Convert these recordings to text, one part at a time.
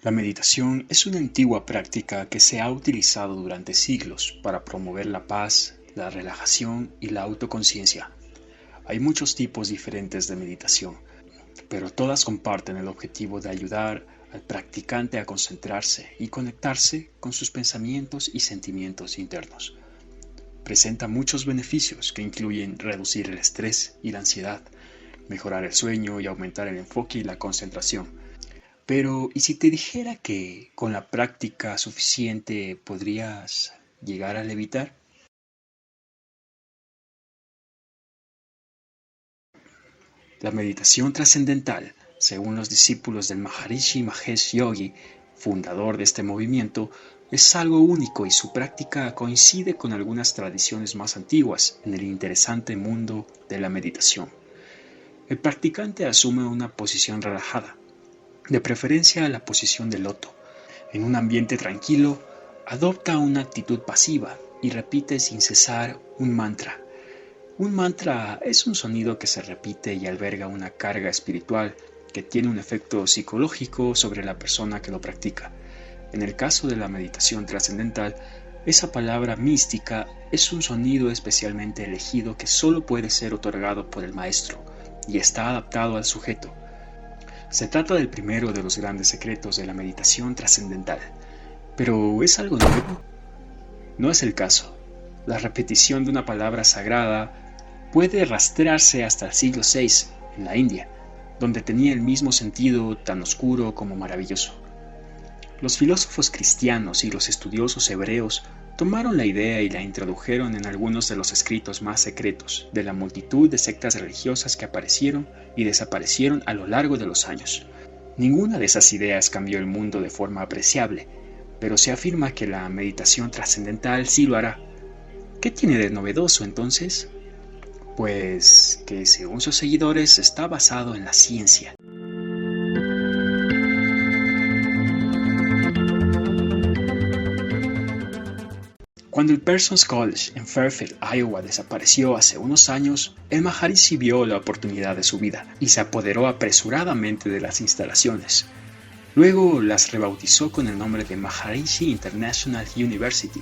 La meditación es una antigua práctica que se ha utilizado durante siglos para promover la paz, la relajación y la autoconciencia. Hay muchos tipos diferentes de meditación, pero todas comparten el objetivo de ayudar al practicante a concentrarse y conectarse con sus pensamientos y sentimientos internos. Presenta muchos beneficios que incluyen reducir el estrés y la ansiedad, mejorar el sueño y aumentar el enfoque y la concentración. Pero, ¿y si te dijera que con la práctica suficiente podrías llegar a levitar? La meditación trascendental, según los discípulos del Maharishi Mahesh Yogi, fundador de este movimiento, es algo único y su práctica coincide con algunas tradiciones más antiguas en el interesante mundo de la meditación. El practicante asume una posición relajada, de preferencia la posición de loto. En un ambiente tranquilo, adopta una actitud pasiva y repite sin cesar un mantra. Un mantra es un sonido que se repite y alberga una carga espiritual que tiene un efecto psicológico sobre la persona que lo practica. En el caso de la meditación trascendental, esa palabra mística es un sonido especialmente elegido que solo puede ser otorgado por el maestro y está adaptado al sujeto. Se trata del primero de los grandes secretos de la meditación trascendental. ¿Pero es algo nuevo? No es el caso. La repetición de una palabra sagrada puede rastrearse hasta el siglo VI, en la India, donde tenía el mismo sentido tan oscuro como maravilloso. Los filósofos cristianos y los estudiosos hebreos tomaron la idea y la introdujeron en algunos de los escritos más secretos de la multitud de sectas religiosas que aparecieron y desaparecieron a lo largo de los años. Ninguna de esas ideas cambió el mundo de forma apreciable, pero se afirma que la meditación trascendental sí lo hará. ¿Qué tiene de novedoso entonces? Pues que según sus seguidores está basado en la ciencia. Cuando el Parsons College en Fairfield, Iowa desapareció hace unos años, el Maharishi vio la oportunidad de su vida y se apoderó apresuradamente de las instalaciones. Luego las rebautizó con el nombre de Maharishi International University.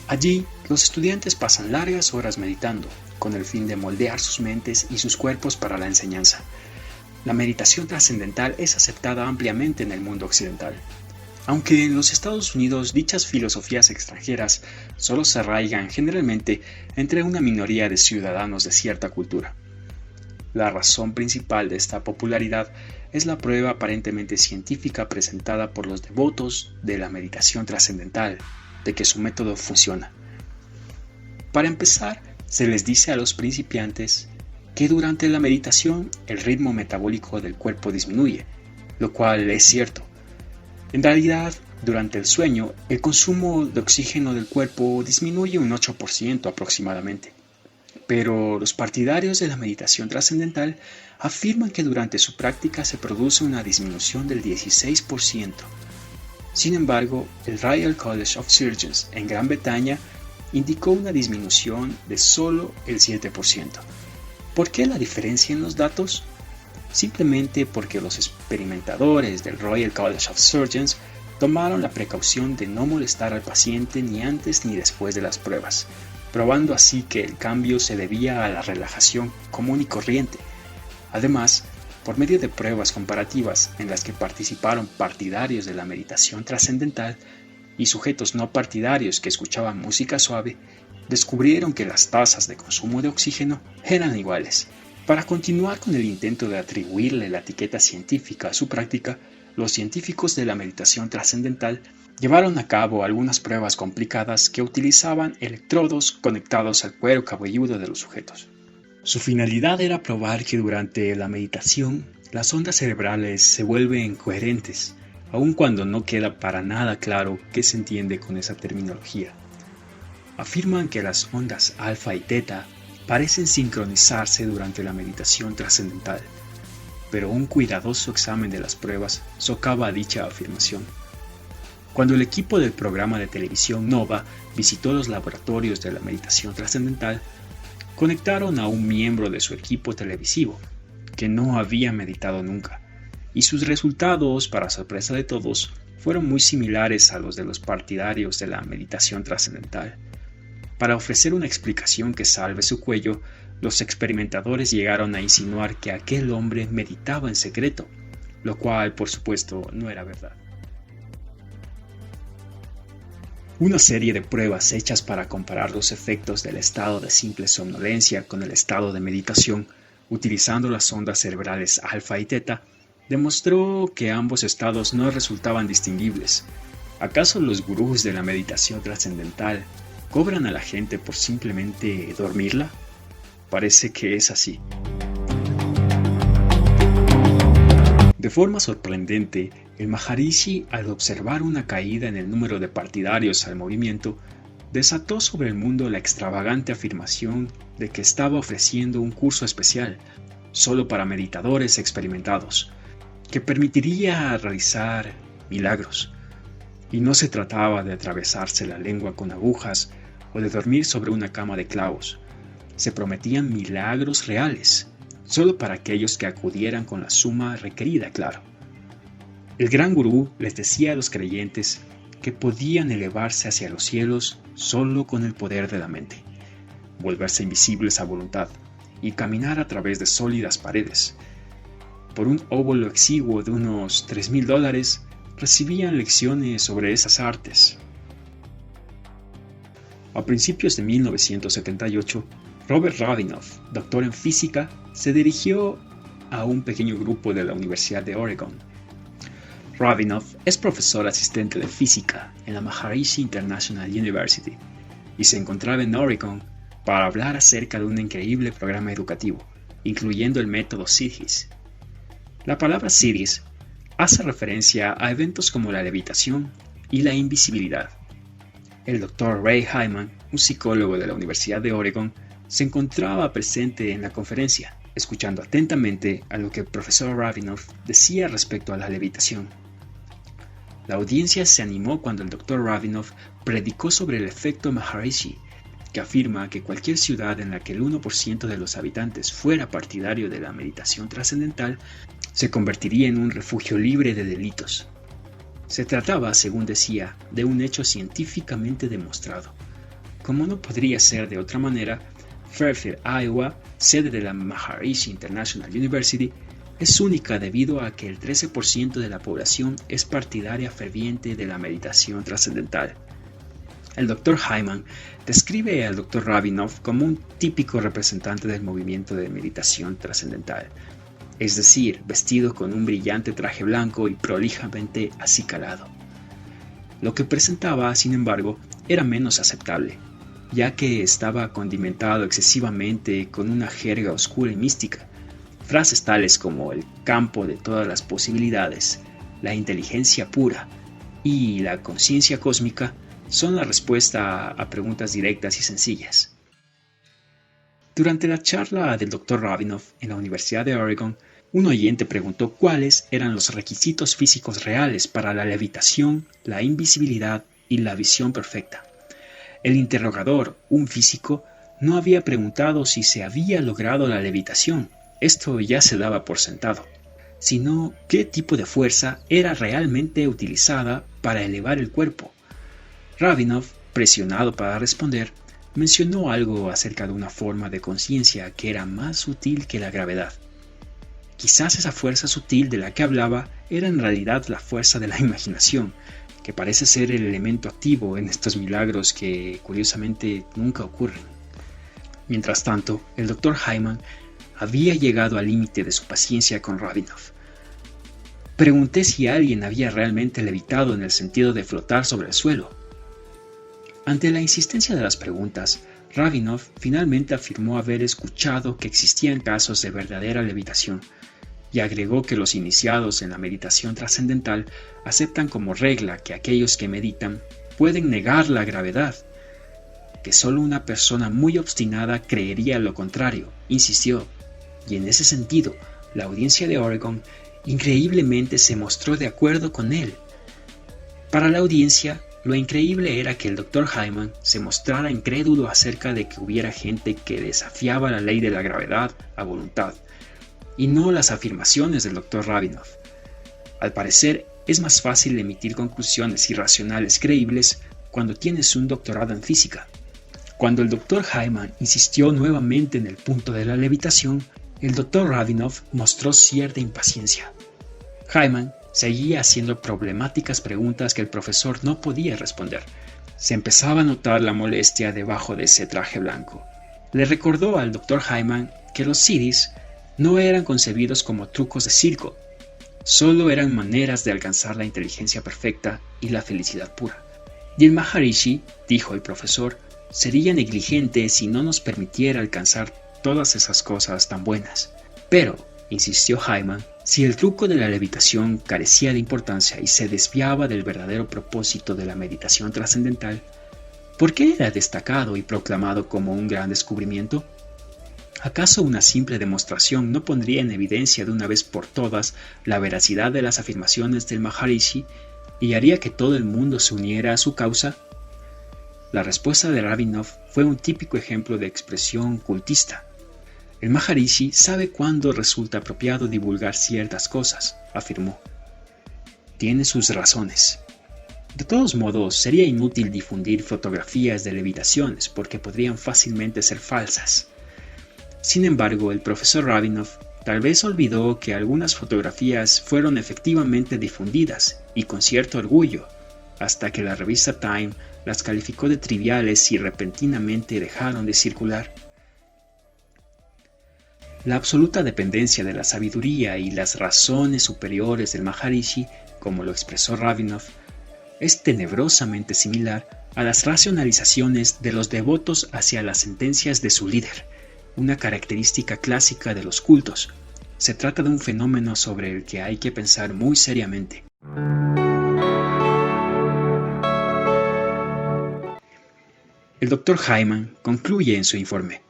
Allí, los estudiantes pasan largas horas meditando, con el fin de moldear sus mentes y sus cuerpos para la enseñanza. La meditación trascendental es aceptada ampliamente en el mundo occidental. Aunque en los Estados Unidos dichas filosofías extranjeras solo se arraigan generalmente entre una minoría de ciudadanos de cierta cultura. La razón principal de esta popularidad es la prueba aparentemente científica presentada por los devotos de la meditación trascendental de que su método funciona. Para empezar, se les dice a los principiantes que durante la meditación el ritmo metabólico del cuerpo disminuye, lo cual es cierto. En realidad, durante el sueño, el consumo de oxígeno del cuerpo disminuye un 8% aproximadamente. Pero los partidarios de la meditación trascendental afirman que durante su práctica se produce una disminución del 16%. Sin embargo, el Royal College of Surgeons en Gran Bretaña indicó una disminución de solo el 7%. ¿Por qué la diferencia en los datos? Simplemente porque los experimentadores del Royal College of Surgeons tomaron la precaución de no molestar al paciente ni antes ni después de las pruebas, probando así que el cambio se debía a la relajación común y corriente. Además, por medio de pruebas comparativas en las que participaron partidarios de la meditación trascendental y sujetos no partidarios que escuchaban música suave, descubrieron que las tasas de consumo de oxígeno eran iguales. Para continuar con el intento de atribuirle la etiqueta científica a su práctica, los científicos de la meditación trascendental llevaron a cabo algunas pruebas complicadas que utilizaban electrodos conectados al cuero cabelludo de los sujetos. Su finalidad era probar que durante la meditación las ondas cerebrales se vuelven coherentes, aun cuando no queda para nada claro qué se entiende con esa terminología. Afirman que las ondas alfa y teta parecen sincronizarse durante la meditación trascendental, pero un cuidadoso examen de las pruebas socava dicha afirmación. Cuando el equipo del programa de televisión Nova visitó los laboratorios de la meditación trascendental, conectaron a un miembro de su equipo televisivo, que no había meditado nunca. y sus resultados, para sorpresa de todos, fueron muy similares a los de los partidarios de la meditación trascendental. Para ofrecer una explicación que salve su cuello, los experimentadores llegaron a insinuar que aquel hombre meditaba en secreto, lo cual, por supuesto, no era verdad. Una serie de pruebas hechas para comparar los efectos del estado de simple somnolencia con el estado de meditación, utilizando las ondas cerebrales alfa y teta, demostró que ambos estados no resultaban distinguibles. ¿Acaso los gurús de la meditación trascendental cobran a la gente por simplemente dormirla? Parece que es así. De forma sorprendente, el Maharishi, al observar una caída en el número de partidarios al movimiento, desató sobre el mundo la extravagante afirmación de que estaba ofreciendo un curso especial, solo para meditadores experimentados, que permitiría realizar milagros. Y no se trataba de atravesarse la lengua con agujas o de dormir sobre una cama de clavos. Se prometían milagros reales, solo para aquellos que acudieran con la suma requerida, claro. El gran gurú les decía a los creyentes que podían elevarse hacia los cielos solo con el poder de la mente, volverse invisibles a voluntad y caminar a través de sólidas paredes. Por un óvulo exiguo de unos $3,000 recibían lecciones sobre esas artes. A principios de 1978, Robert Rabinoff, doctor en física, se dirigió a un pequeño grupo de la Universidad de Oregon. Rabinoff es profesor asistente de física en la Maharishi International University y se encontraba en Oregon para hablar acerca de un increíble programa educativo, incluyendo el método Siddhis. La palabra Siddhis hace referencia a eventos como la levitación y la invisibilidad. El Dr. Ray Hyman, un psicólogo de la Universidad de Oregon, se encontraba presente en la conferencia, escuchando atentamente a lo que el profesor Rabinoff decía respecto a la levitación. La audiencia se animó cuando el Dr. Rabinoff predicó sobre el efecto Maharishi, que afirma que cualquier ciudad en la que el 1% de los habitantes fuera partidario de la meditación trascendental se convertiría en un refugio libre de delitos. Se trataba, según decía, de un hecho científicamente demostrado. Como no podría ser de otra manera, Fairfield, Iowa, sede de la Maharishi International University, es única debido a que el 13% de la población es partidaria ferviente de la meditación trascendental. El Dr. Hyman describe al Dr. Rabinoff como un típico representante del movimiento de meditación trascendental, es decir, vestido con un brillante traje blanco y prolijamente acicalado. Lo que presentaba, sin embargo, era menos aceptable, ya que estaba condimentado excesivamente con una jerga oscura y mística. Frases tales como el campo de todas las posibilidades, la inteligencia pura y la conciencia cósmica son la respuesta a preguntas directas y sencillas. Durante la charla del Dr. Rabinoff en la Universidad de Oregon, un oyente preguntó cuáles eran los requisitos físicos reales para la levitación, la invisibilidad y la visión perfecta. El interrogador, un físico, no había preguntado si se había logrado la levitación, esto ya se daba por sentado, sino qué tipo de fuerza era realmente utilizada para elevar el cuerpo. Rabinoff, presionado para responder, mencionó algo acerca de una forma de conciencia que era más sutil que la gravedad. Quizás esa fuerza sutil de la que hablaba era en realidad la fuerza de la imaginación, que parece ser el elemento activo en estos milagros que curiosamente nunca ocurren. Mientras tanto, el Dr. Hyman había llegado al límite de su paciencia con Rabinoff. Pregunté si alguien había realmente levitado en el sentido de flotar sobre el suelo. Ante la insistencia de las preguntas, Rabinoff finalmente afirmó haber escuchado que existían casos de verdadera levitación y agregó que los iniciados en la meditación trascendental aceptan como regla que aquellos que meditan pueden negar la gravedad, que solo una persona muy obstinada creería lo contrario, insistió, y en ese sentido, la audiencia de Oregon increíblemente se mostró de acuerdo con él. Para la audiencia, lo increíble era que el Dr. Hyman se mostrara incrédulo acerca de que hubiera gente que desafiaba la ley de la gravedad a voluntad, y no las afirmaciones del Dr. Rabinoff. Al parecer, es más fácil emitir conclusiones irracionales creíbles cuando tienes un doctorado en física. Cuando el Dr. Hyman insistió nuevamente en el punto de la levitación, el Dr. Rabinov mostró cierta impaciencia. Hyman seguía haciendo problemáticas preguntas que el profesor no podía responder. Se empezaba a notar la molestia debajo de ese traje blanco. Le recordó al Dr. Hyman que los siddhis no eran concebidos como trucos de circo, solo eran maneras de alcanzar la inteligencia perfecta y la felicidad pura. Y el Maharishi, dijo el profesor, sería negligente si no nos permitiera alcanzar todas esas cosas tan buenas. Pero, insistió Hyman, si el truco de la levitación carecía de importancia y se desviaba del verdadero propósito de la meditación trascendental, ¿por qué era destacado y proclamado como un gran descubrimiento? ¿Acaso una simple demostración no pondría en evidencia de una vez por todas la veracidad de las afirmaciones del Maharishi y haría que todo el mundo se uniera a su causa? La respuesta de Rabinov fue un típico ejemplo de expresión cultista. El Maharishi sabe cuándo resulta apropiado divulgar ciertas cosas, afirmó. Tiene sus razones. De todos modos, sería inútil difundir fotografías de levitaciones porque podrían fácilmente ser falsas. Sin embargo, el profesor Rabinov tal vez olvidó que algunas fotografías fueron efectivamente difundidas y con cierto orgullo, hasta que la revista Time las calificó de triviales y repentinamente dejaron de circular. La absoluta dependencia de la sabiduría y las razones superiores del Maharishi, como lo expresó Rabinov, es tenebrosamente similar a las racionalizaciones de los devotos hacia las sentencias de su líder, una característica clásica de los cultos. Se trata de un fenómeno sobre el que hay que pensar muy seriamente. El Dr. Hyman concluye en su informe.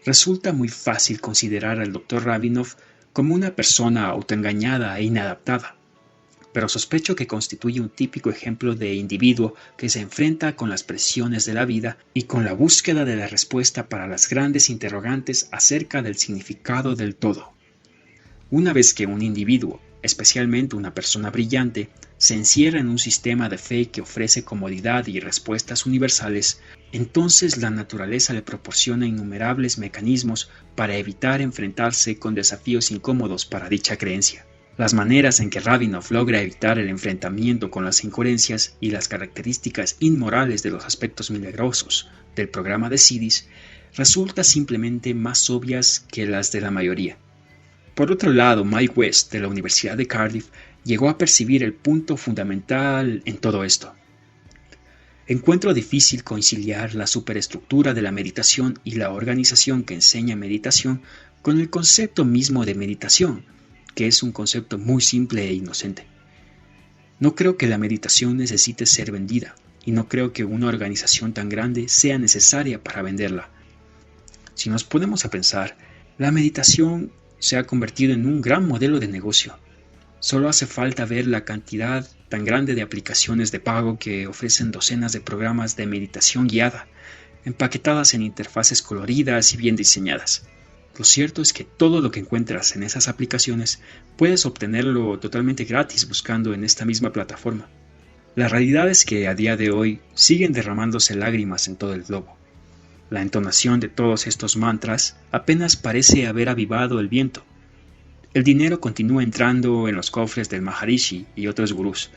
Resulta muy fácil considerar al Dr. Rabinov como una persona autoengañada e inadaptada, pero sospecho que constituye un típico ejemplo de individuo que se enfrenta con las presiones de la vida y con la búsqueda de la respuesta para las grandes interrogantes acerca del significado del todo. Una vez que un individuo, especialmente una persona brillante, se encierra en un sistema de fe que ofrece comodidad y respuestas universales, entonces la naturaleza le proporciona innumerables mecanismos para evitar enfrentarse con desafíos incómodos para dicha creencia. Las maneras en que Rabinov logra evitar el enfrentamiento con las incoherencias y las características inmorales de los aspectos milagrosos del programa de siddhis resultan simplemente más obvias que las de la mayoría. Por otro lado, Mike West, de la Universidad de Cardiff, llegó a percibir el punto fundamental en todo esto. Encuentro difícil conciliar la superestructura de la meditación y la organización que enseña meditación con el concepto mismo de meditación, que es un concepto muy simple e inocente. No creo que la meditación necesite ser vendida, y no creo que una organización tan grande sea necesaria para venderla. Si nos ponemos a pensar, la meditación se ha convertido en un gran modelo de negocio. Solo hace falta ver la cantidad tan grande de aplicaciones de pago que ofrecen docenas de programas de meditación guiada, empaquetadas en interfaces coloridas y bien diseñadas. Lo cierto es que todo lo que encuentras en esas aplicaciones puedes obtenerlo totalmente gratis buscando en esta misma plataforma. La realidad es que a día de hoy siguen derramándose lágrimas en todo el globo. La entonación de todos estos mantras apenas parece haber avivado el viento. El dinero continúa entrando en los cofres del Maharishi y otros gurús.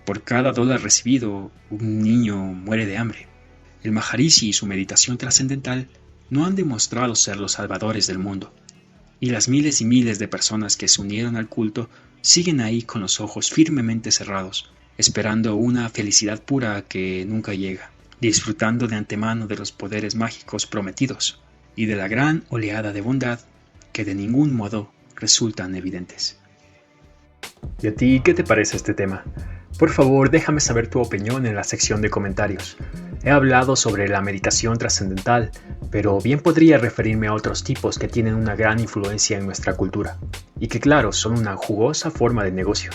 Por cada $1 recibido, un niño muere de hambre. El Maharishi y su meditación trascendental no han demostrado ser los salvadores del mundo. Y las miles y miles de personas que se unieron al culto siguen ahí con los ojos firmemente cerrados, esperando una felicidad pura que nunca llega, disfrutando de antemano de los poderes mágicos prometidos y de la gran oleada de bondad que de ningún modo resultan evidentes. ¿Y a ti qué te parece este tema? Por favor, déjame saber tu opinión en la sección de comentarios. He hablado sobre la meditación trascendental, pero bien podría referirme a otros tipos que tienen una gran influencia en nuestra cultura, y que claro, son una jugosa forma de negocio.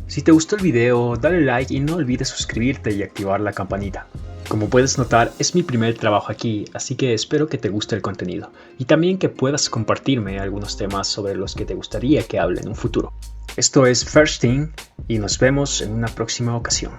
Si te gustó el video, dale like y no olvides suscribirte y activar la campanita. Como puedes notar, es mi primer trabajo aquí, así que espero que te guste el contenido y también que puedas compartirme algunos temas sobre los que te gustaría que hable en un futuro. Esto es First Thing y nos vemos en una próxima ocasión.